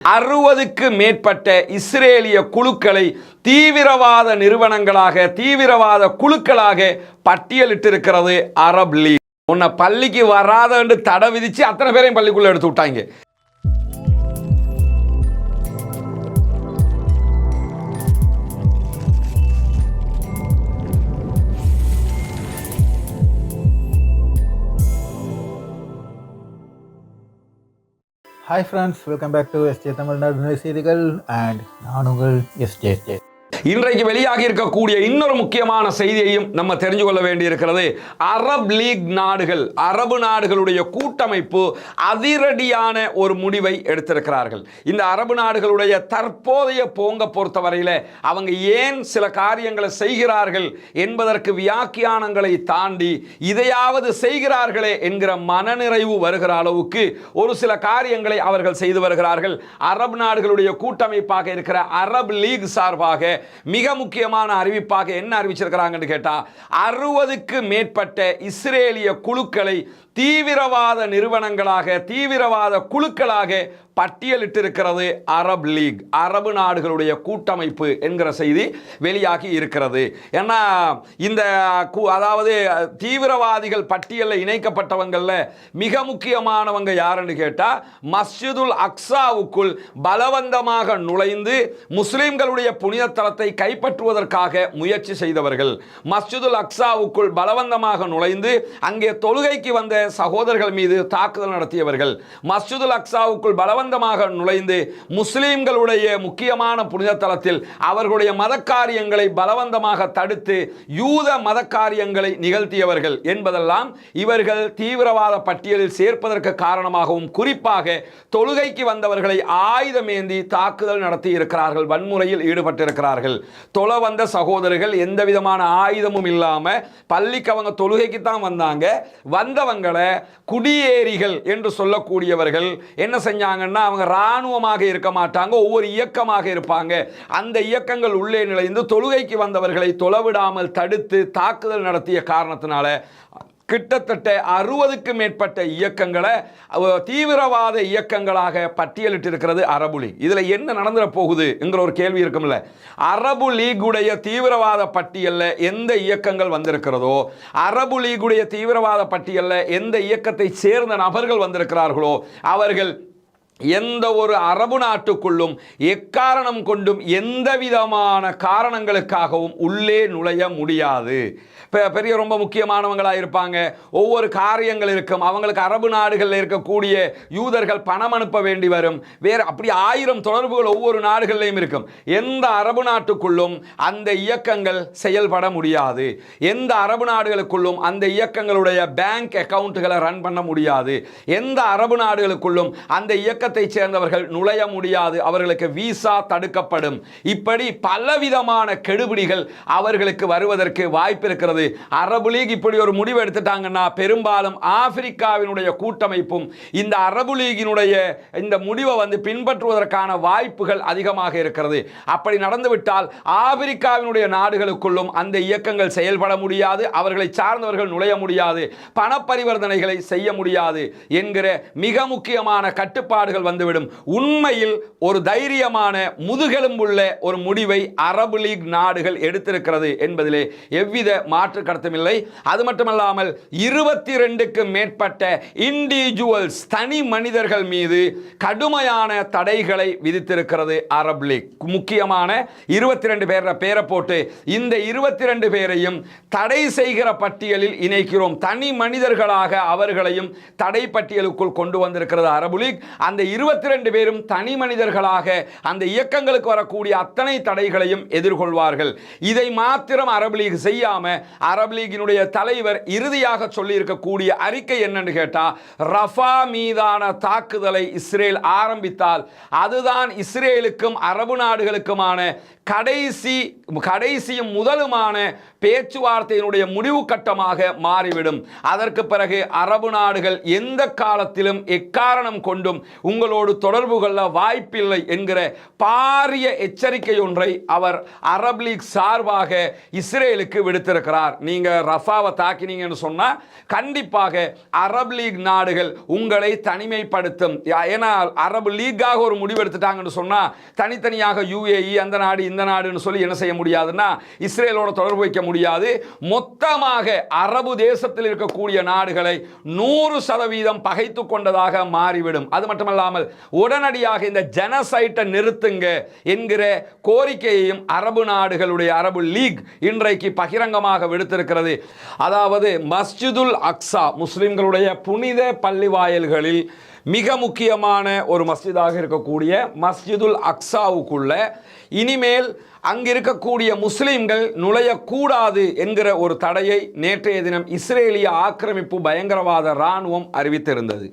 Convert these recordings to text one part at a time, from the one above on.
60க்கு மேற்பட்ட இஸ்ரேலிய குழுக்களை தீவிரவாத நிறுவனங்களாக தீவிரவாத குழுக்களாக பட்டியலிட்டிருக்கிறது அரப் லீக். உன்னை பள்ளிக்கு வராதன்னு தடை விதிச்சு அத்தனை பேரையும் பள்ளிக்குள்ள எடுத்து விட்டாங்க. Hi friends, welcome back to SJ Tamil Nadu செய்திகள் and நான் உங்கள் SJ. இன்றைக்கு வெளியாகி இருக்கக்கூடிய இன்னொரு முக்கியமான செய்தியையும் நம்ம தெரிஞ்சு கொள்ள வேண்டியிருக்கிறது. அரப் லீக் நாடுகள், அரபு நாடுகளுடைய கூட்டமைப்பு அதிரடியான ஒரு முடிவை எடுத்திருக்கிறார்கள். இந்த அரபு நாடுகளுடைய தற்போதைய போங்க பொறுத்தவரையில் அவங்க ஏன் சில காரியங்களை செய்கிறார்கள் என்பதற்கு வியாக்கியானங்களை தாண்டி இதையாவது செய்கிறார்களே என்கிற மனநிறைவு வருகிற அளவுக்கு ஒரு சில காரியங்களை அவர்கள் செய்து வருகிறார்கள். அரபு நாடுகளுடைய கூட்டமைப்பாக இருக்கிற அரப் லீக் சார்பாக மிக முக்கியமான அறிவிப்பாக என்ன அறிவிச்சிருக்கிறாங்கன்னு கேட்டா, 60க்கு மேற்பட்ட இஸ்ரேலிய குழுக்களை தீவிரவாத நிறுவனங்களாக தீவிரவாத குழுக்களாக பட்டியலிட்டிருக்கிறது அரப் லீக், அரபு நாடுகளுடைய கூட்டமைப்பு என்கிற செய்தி வெளியாகி இருக்கிறது. ஏன்னா இந்த அதாவது தீவிரவாதிகள் பட்டியலில் இணைக்கப்பட்டவங்கள்ல மிக முக்கியமானவங்க யாருன்னு கேட்டா, மஸ்ஜிதுல் அக்ஸாவுக்குள் பலவந்தமாக நுழைந்து முஸ்லிம்களுடைய புனித தலத்தை கைப்பற்றுவதற்காக முயற்சி செய்தவர்கள், மஸ்ஜிதுல் அக்ஸாவுக்குள் பலவந்தமாக நுழைந்து அங்கே தொழுகைக்கு வந்த சகோதரர்கள் மீது தாக்குதல் நடத்தியவர்கள், மஸ்ஜிதுல் அக்ஸாவுக்குள் பலவந்தமாக நுழைந்து முஸ்லிம்களுடைய முக்கியமான புனித தலத்தில் அவர்களுடைய மத காரியங்களை பலவந்தமாக தடுத்து யூத மத காரியங்களை நிகழ்த்தியவர்கள் என்பதெல்லாம் இவர்கள் தீவிரவாத பட்டியலில் சேர்ப்பதற்கு காரணமாகவும், குறிப்பாக தொழுகைக்கு வந்தவர்களை ஆயுதமேந்தி தாக்குதல் நடத்தி இருக்கிறார்கள், வன்முறையில் ஈடுபட்டிருக்கிறார்கள். தொழ வந்த சகோதரர்கள் எந்த விதமான ஆயுதமும் இல்லாம பள்ளிக்கு அவங்க தொழுகைக்கு தான் வந்தாங்க. வந்தவங்களை குடியேறிகள் என்று சொல்லக்கூடியவர்கள் என்ன செஞ்சாங்கன்னா, அவங்க இராணுவமாக இருக்க மாட்டாங்க, ஒவ்வொரு இயக்கமாக இருப்பாங்க. அந்த இயக்கங்கள் உள்ளே நுழைந்து தொழுகைக்கு வந்தவர்களை தொலைவிடாமல் தடுத்து தாக்குதல் நடத்திய காரணத்தினால கிட்டத்தட்ட 60க்கு மேற்பட்ட இயக்கங்களை தீவிரவாத இயக்கங்களாக பட்டியலிட்டிருக்கிறது அரபு லீக். இதுல என்ன நடந்துட போகுது என்கிற ஒரு கேள்வி இருக்கும்ல. அரபு லீகுடைய தீவிரவாத பட்டியலில் எந்த இயக்கங்கள் வந்திருக்கிறதோ, அரபு லீகுடைய தீவிரவாத பட்டியலில் எந்த இயக்கத்தை சேர்ந்த நபர்கள் வந்திருக்கிறார்களோ அவர்கள் எந்த ஒரு அரபு நாட்டுக்குள்ளும் எக்காரணம் கொண்டும் எந்த விதமான காரணங்களுக்காகவும் உள்ளே நுழைய முடியாது. பெரிய ரொம்ப முக்கியமானவங்களாக இருப்பாங்க, ஒவ்வொரு காரியங்கள் இருக்கும், அவங்களுக்கு அரபு நாடுகளில் இருக்கக்கூடிய யூதர்கள் பணம் அனுப்ப வேண்டி வரும், வேறு அப்படி 1000 தொடர்புகள் ஒவ்வொரு நாடுகளிலையும் இருக்கும். எந்த அரபு நாட்டுக்குள்ளும் அந்த இயக்கங்கள் செயல்பட முடியாது, எந்த அரபு நாடுகளுக்குள்ளும் அந்த இயக்கங்களுடைய பேங்க் அக்கவுண்ட்களை ரன் பண்ண முடியாது, எந்த அரபு நாடுகளுக்குள்ளும் அந்த இயக்க சேர்ந்தவர்கள் நுழைய முடியாது, அவர்களுக்கு விசா தடுக்கப்படும். இப்படி பலவிதமான கெடுபிடிகள் அவர்களுக்கு வருவதற்கு வாய்ப்பு இருக்கிறது. அரபு லீக் இப்படி ஒரு முடிவு எடுத்துட்டாங்கன்னா பெரும்பாலும் ஆப்பிரிக்காவினுடைய கூட்டமைப்பும் இந்த அரபு லீகினுடைய இந்த முடிவை பின்பற்றுவதற்கான வாய்ப்புகள் அதிகமாக இருக்கிறது. அப்படி நடந்துவிட்டால் ஆப்பிரிக்காவினுடைய நாடுகளுக்குள்ளும் அந்த இயக்கங்கள் செயல்பட முடியாது, அவர்களை சார்ந்தவர்கள் நுழைய முடியாது, பண பரிவர்த்தனைகளை செய்ய முடியாது என்கிற மிக முக்கியமான கட்டுப்பாடுகள் வந்துவிடும். உண்மையில் ஒரு தைரியமான முதுகெலும்புள்ள ஒரு முடிவை அரபு லீக் நாடுகள் எடுத்திருக்கிறது என்பதிலே எவ்வித மாற்று கருத்துமில்லை. அது மட்டுமல்லாமல் 22க்கு மேற்பட்ட இண்டிவிஜுவல்ஸ், தனி மனிதர்கள் மீது கடுமையான தடைகளை விதித்திருக்கிறது அரபு லீக். முக்கியமான 22 பேரை போட்டு இந்த 22 பேரையும் தடை செய்கிற பட்டியலில் இணைக்கிறோம், தனி மனிதர்களாக அவர்களையும் தடை பட்டியலுக்குள் கொண்டு வந்திருக்கிறது அரபு லீக். அந்த 22 பேரும் தனி மனிதர்களாக அந்த இயக்கங்களுக்கு வரக்கூடிய அத்தனை தடைகளையும் எதிர்கொள்வார்கள். இதை மாத்திரம் அரபு லீக் செய்யாம அரபு லீகினுடைய தலைவர் இறுதியாக சொல்லி இருக்கக்கூடிய அறிக்கை என்னன்னு கேட்டா, ரஃபா மீதான தாக்குதலை இஸ்ரேல் ஆரம்பித்தால் அதுதான் இஸ்ரேலுக்கும் அரபு நாடுகளுக்குமான கடைசியும் முதலுமான பேச்சுவார்த்தையினுடைய முடிவு கட்டமாக மாறிவிடும். அதற்கு பிறகு அரபு நாடுகள் எந்த காலத்திலும் எக்காரணம் கொண்டும் உங்களோடு தொடர்பு கொள்ள வாய்ப்பில்லை என்கிற பாரிய எச்சரிக்கை ஒன்றை அவர் அரப் லீக் சார்பாக இஸ்ரேலுக்கு விடுத்திருக்கிறார். நீங்க ரஃபாவை தாக்கினீங்கன்னு சொன்னா கண்டிப்பாக அரப் லீக் நாடுகள் உங்களை தனிமைப்படுத்தும். ஏன்னா அரபு லீக்காக ஒரு முடிவு எடுத்துட்டாங்கன்னு சொன்னா தனித்தனியாக UAE அந்த நாடு இந்த நாடுன்னு சொல்லி என்ன செய்ய முடியாதுன்னா இஸ்ரேலோட தொடர்பு வைக்க முடியாது. மொத்தமாக அரபு தேசத்தில் இருக்கக்கூடிய நாடுகளை 100% பகைத்து கொண்டதாக மாறிவிடும். அது மட்டுமல்லாமல் உடனடியாக இந்த ஜெனசைட்டை நிறுத்துங்க என்கிற கோரிக்கையையும் அரபு நாடுகளுடைய அரபு லீக் இன்றைக்கு பகிரங்கமாக விடுத்திருக்கிறது. அதாவது மஸ்ஜிதுல் அக்ஸா முஸ்லிம்களுடைய புனித பள்ளிவாயல்களில் மிக முக்கியமான ஒரு மஸ்ஜிதாக இருக்கக்கூடிய மஸ்ஜிதுல் அக்ஸாவுக்குள்ள இனிமேல் அங்கிருக்கக்கூடிய முஸ்லிம்கள் நுழையக்கூடாது என்கிற ஒரு தடையை நேற்றைய தினம் இஸ்ரேலிய ஆக்கிரமிப்பு பயங்கரவாத இராணுவம் அறிவித்திருந்தது.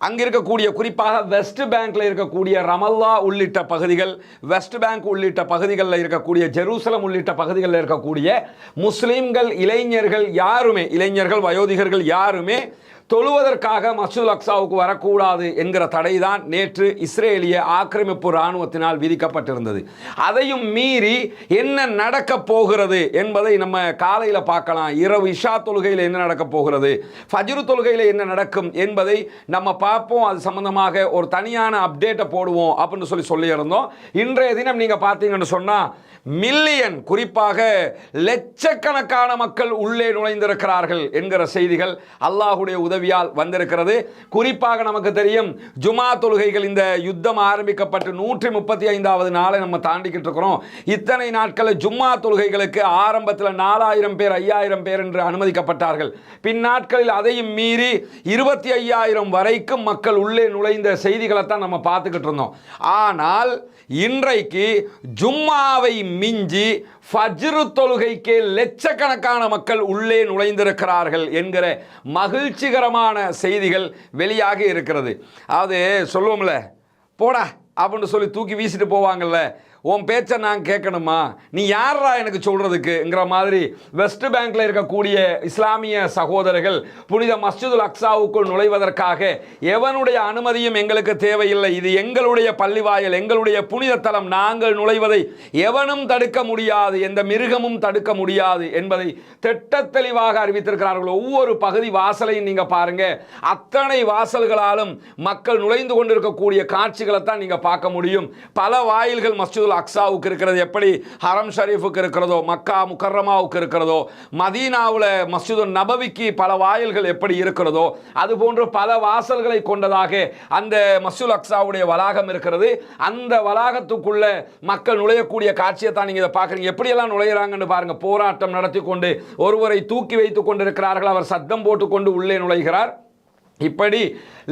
அங்கிருக்கக்கூடிய குறிப்பாக வெஸ்ட் பேங்க்ல இருக்கக்கூடிய ரமல்லா உள்ளிட்ட பகுதிகள், வெஸ்ட் பேங்க் உள்ளிட்ட பகுதிகளில் இருக்கக்கூடிய ஜெருசலம் உள்ளிட்ட பகுதிகளில் இருக்கக்கூடிய முஸ்லிம்கள் இளைஞர்கள் யாருமே, இளைஞர்கள் வயோதிகர்கள் யாருமே தொழுவதற்காக மஸ்ஜிதுல் அக்ஸாவுக்கு வரக்கூடாது என்கிற தடைதான் நேற்று இஸ்ரேலிய ஆக்கிரமிப்பு இராணுவத்தினால் விதிக்கப்பட்டிருந்தது. அதையும் மீறி என்ன நடக்க போகிறது என்பதை நம்ம காலையில் பார்க்கலாம். இரவு இஷா தொழுகையில் என்ன நடக்க போகிறது, ஃபஜ்ரு தொழுகையில் என்ன நடக்கும் என்பதை நம்ம பார்ப்போம். அது சம்பந்தமாக ஒரு தனியான அப்டேட்டை போடுவோம் அப்படின்னு சொல்லியிருந்தோம். இன்றைய தினம் நீங்கள் பார்த்தீங்கன்னு சொன்னால் மில்லியன், குறிப்பாக லட்சக்கணக்கான மக்கள் உள்ளே நுழைந்திருக்கிறார்கள் என்கிற செய்திகள் அல்லாஹுடைய உதவியால் வந்திருக்கிறது. குறிப்பாக நமக்கு தெரியும் ஜுமா தொழுகைகள், இந்த யுத்தம் ஆரம்பிக்கப்பட்டு 135வது நாளை நம்ம தாண்டிக்கிட்டு இருக்கிறோம். இத்தனை நாட்களில் ஜும்மா தொழுகைகளுக்கு ஆரம்பத்தில் 4000 பேர் 5000 பேர் என்று அனுமதிக்கப்பட்டார்கள். பின் நாட்களில் அதையும் மீறி 25,000 வரைக்கும் மக்கள் உள்ளே நுழைந்த செய்திகளை தான் நம்ம பார்த்துக்கிட்டு இருந்தோம். ஆனால் இன்றைக்கு ஜும்மாவை மிஞ்சி ஃபஜ்ரு தொழுகைக்கு லட்சக்கணக்கான மக்கள் உள்ளே நுழைந்திருக்கிறார்கள் என்கிற மகிழ்ச்சிகரமான செய்திகள் வெளியாகி இருக்கிறது. அதாவது சொல்லுவோம்ல, போடா அப்படின்னு சொல்லி தூக்கி வீசிட்டு போவாங்கல்ல, உன் பேச்சை நான் கேட்கணுமா, நீ யாரா எனக்கு சொல்றதுக்குங்கிற மாதிரி வெஸ்ட் பேங்க்ல இருக்கக்கூடிய இஸ்லாமிய சகோதரர்கள் புனித மஸ்ஜிதுல் அக்ஸாவுக்குள் நுழைவதற்காக எவனுடைய அனுமதியும் எங்களுக்கு தேவையில்லை, இது எங்களுடைய பள்ளிவாயல், எங்களுடைய புனித தலம், நாங்கள் நுழைவதை எவனும் தடுக்க முடியாது, எந்த மிருகமும் தடுக்க முடியாது என்பதை திட்டத்தெளிவாக அறிவித்திருக்கிறார்கள். ஒவ்வொரு பகுதி வாசலையும் நீங்க பாருங்க, அத்தனை வாசல்களாலும் மக்கள் நுழைந்து கொண்டிருக்கக்கூடிய காட்சிகளை தான் நீங்க பார்க்க முடியும். பல வாயில்கள் மஸ்ஜிதுல் அக்ஸாவுக்கு இருக்கிறது, எப்படி ஹரம் ஷரீஃபுக்கு இருக்கிறதோ, மக்கா முக்கர்ரமாவுக்கு இருக்கிறதோ, மதீனாவில் மஸ்ஜிது நபவிக்கு பல வாயில்கள் எப்படி இருக்கிறதோ, அதுபோன்று பல வாசல்களை கொண்டதாக அந்த மஸ்ஜிதுல் அக்ஸாவுடைய வளாகம் இருக்கிறது. அந்த வளாகத்துக்குள்ள மக்கள் நுழையக்கூடிய காட்சியை தான் நீங்க இதை பார்க்குறீங்க. எப்படியெல்லாம் நுழையிறாங்கன்னு பாருங்க. போராட்டம் நடத்தி கொண்டு ஒருவரை தூக்கி வைத்துக் கொண்டிருக்கிறார்கள், அவர் சத்தம் போட்டுக்கொண்டு உள்ளே நுழைகிறார். இப்படி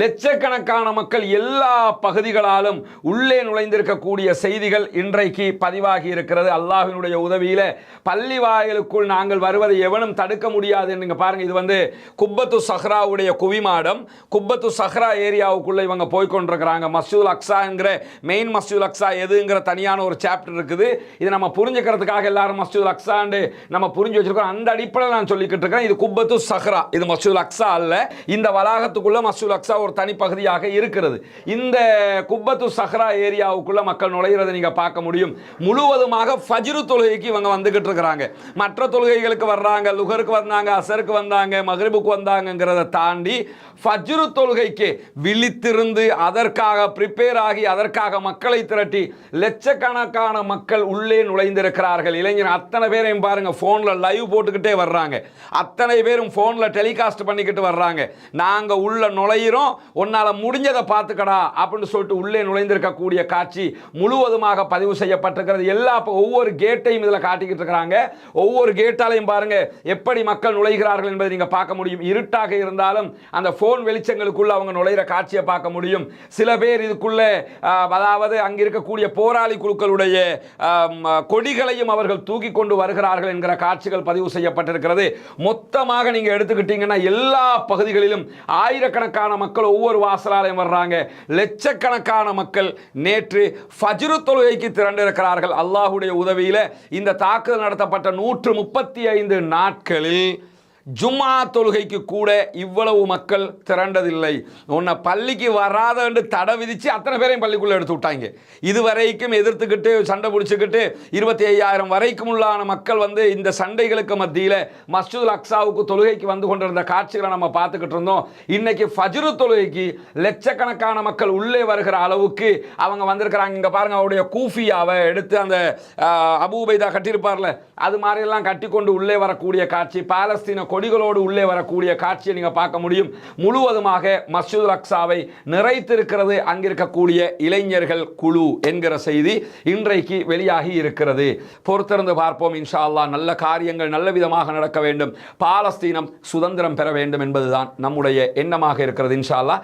லட்சக்கணக்கான மக்கள் எல்லா பகுதிகளாலும் உள்ளே நுழைந்திருக்கக்கூடிய செய்திகள் இன்றைக்கு பதிவாகி இருக்கிறது. அல்லாஹ்வினுடைய உதவியில பள்ளி வாயிலுக்குள் நாங்கள் வருவதை எவனும் தடுக்க முடியாது என்று பாருங்க. இது வந்து குப்பத்து சஹ்ராவுடைய குவிமாடம். குப்பத்து சஹ்ரா ஏரியாவுக்குள்ள இவங்க போய்கொண்டிருக்கிறாங்க. மஸ்ஜிதுல் அக்ஸா என்கிற மெயின் மஸ்ஜிதுல் அக்ஸா எதுங்கிற தனியான ஒரு சாப்டர் இருக்குது. இது நம்ம புரிஞ்சுக்கிறதுக்காக எல்லாரும் மஸ்ஜிதுல் அக்ஸான்னு நம்ம புரிஞ்சு வச்சிருக்கோம். அந்த அடிப்படையில் நான் சொல்லிக்கிட்டு இருக்கிறேன். இது குப்பத்து சஹ்ரா, இது மஸ்ஜிதுல் அக்ஸா அல்ல. இந்த வளாக மஸ்ஜிதுல் அக்ஸா ஒரு தனி பகுதியாக இருக்கிறது. இந்த குப்பத்து சஹ்ரா ஏரியாவுக்குள்ள மக்கள் நுழையிறதை நீங்க பார்க்க முடியும். முழுவதுமாக ஃபஜ்ரு தொழுகைக்கு இவங்க வந்துகிட்டு இருக்காங்க. மற்ற தொழுகைகளுக்கு வர்றாங்க, லுகருக்கு வந்தாங்க, அசருக்கு வந்தாங்க, மக்ரிபுக்கு வந்தாங்கங்கிறத தாண்டி ஃபஜ்ரு தொழுகைக்கு விழித்திருந்து அதற்காக ப்ரிப்பேர் ஆகி அதற்காக மக்களை திரட்டி லட்சக்கணக்கான மக்கள் உள்ளே நுழைந்திருக்கிறார்கள். இளைஞர் அத்தனை பேரையும் பாருங்க, போன்ல லைவ் போட்டுக்கிட்டே வர்றாங்க. அத்தனை பேரும் போன்ல டெலிகாஸ்ட் பண்ணிக்கிட்டு வர்றாங்க. நாங்க உள்ள நுழையிறோம், உன்னால முடிஞ்சதை பார்த்துக்கடா அப்படின்னு சொல்லிட்டு உள்ளே நுழைந்திருக்கக்கூடிய காட்சி முழுவதுமாக பதிவு செய்யப்பட்டிருக்கிறது. எல்லா ஒவ்வொரு கேட்டையும் இதில் காட்டிக்கிட்டு இருக்கிறாங்க. ஒவ்வொரு கேட்டாலையும் பாருங்க எப்படி மக்கள் நுழைகிறார்கள் என்பதை நீங்க பார்க்க முடியும். இருட்டாக இருந்தாலும் அந்த போன் வெளிச்சங்களுக்குள்ள அவங்க நுழைகிற காட்சியை பார்க்க முடியும். சில பேர் இதுக்குள்ள அதாவது அங்க இருக்கக்கூடிய போராளி குழுக்களுடைய கொடிகளையும் அவர்கள் தூக்கி கொண்டு வருகிறார்கள் என்கிற காட்சிகள் பதிவு செய்யப்பட்டிருக்கிறது. மொத்தமாக நீங்க எடுத்துக்கிட்டீங்கன்னா எல்லா பகுதிகளிலும் ஆயிரக்கணக்கான மக்கள் ஒவ்வொரு வாசலாலையும் வர்றாங்க. லட்சக்கணக்கான மக்கள் நேற்று ஃபஜ்ரு தொழுகைக்கு திரண்டிருக்கிறார்கள். அல்லாஹ்வுடைய உதவியில இந்த தாக்குதல் நடத்தப்பட்ட 135 நாட்களில் ஜும்மா தொழுகைக்கு கூட இவ்வளவு மக்கள் திரண்டதில்லை. உன்னை பள்ளிக்கு வராத என்று தடை விதித்து அத்தனை பேரையும் பள்ளிக்குள்ளே எடுத்து விட்டாங்க. இதுவரைக்கும் எதிர்த்துக்கிட்டு சண்டை பிடிச்சிக்கிட்டு 25,000 வரைக்கும் உள்ளான மக்கள் வந்து இந்த சண்டைகளுக்கு மத்தியில் மஸ்ஜிதுல் அக்ஸாவுக்கு தொழுகைக்கு வந்து கொண்டிருந்த காட்சிகளை நம்ம பார்த்துக்கிட்டு இருந்தோம். இன்னைக்கு ஃபஜ்ரு தொழுகைக்கு லட்சக்கணக்கான மக்கள் உள்ளே வருகிற அளவுக்கு அவங்க வந்திருக்கிறாங்க. இங்கே பாருங்க, அவருடைய கூஃபியாவை எடுத்து அந்த அபூ உபைதா கட்டியிருப்பார்ல, அது மாதிரியெல்லாம் கட்டி கொண்டு உள்ளே வரக்கூடிய காட்சி, பாலஸ்தீன கொடிகளோடு உள்ளே வரக்கூடிய காட்சியை நீங்கள் பார்க்க முடியும். முழுவதுமாக மஸ்ஜிதுல் அக்ஸாவை நிறைத்திருக்கிறது அங்கிருக்கக்கூடிய இளைஞர்கள் குழு என்கிற செய்தி இன்றைக்கு வெளியாகி இருக்கிறது. பொறுத்திருந்து பார்ப்போம். இன்ஷா அல்லாஹ் நல்ல காரியங்கள் நல்ல விதமாக நடக்க வேண்டும், பாலஸ்தீனம் சுதந்திரம் பெற வேண்டும் என்பதுதான் நம்முடைய எண்ணமாக இருக்கிறது. இன்ஷா அல்லாஹ்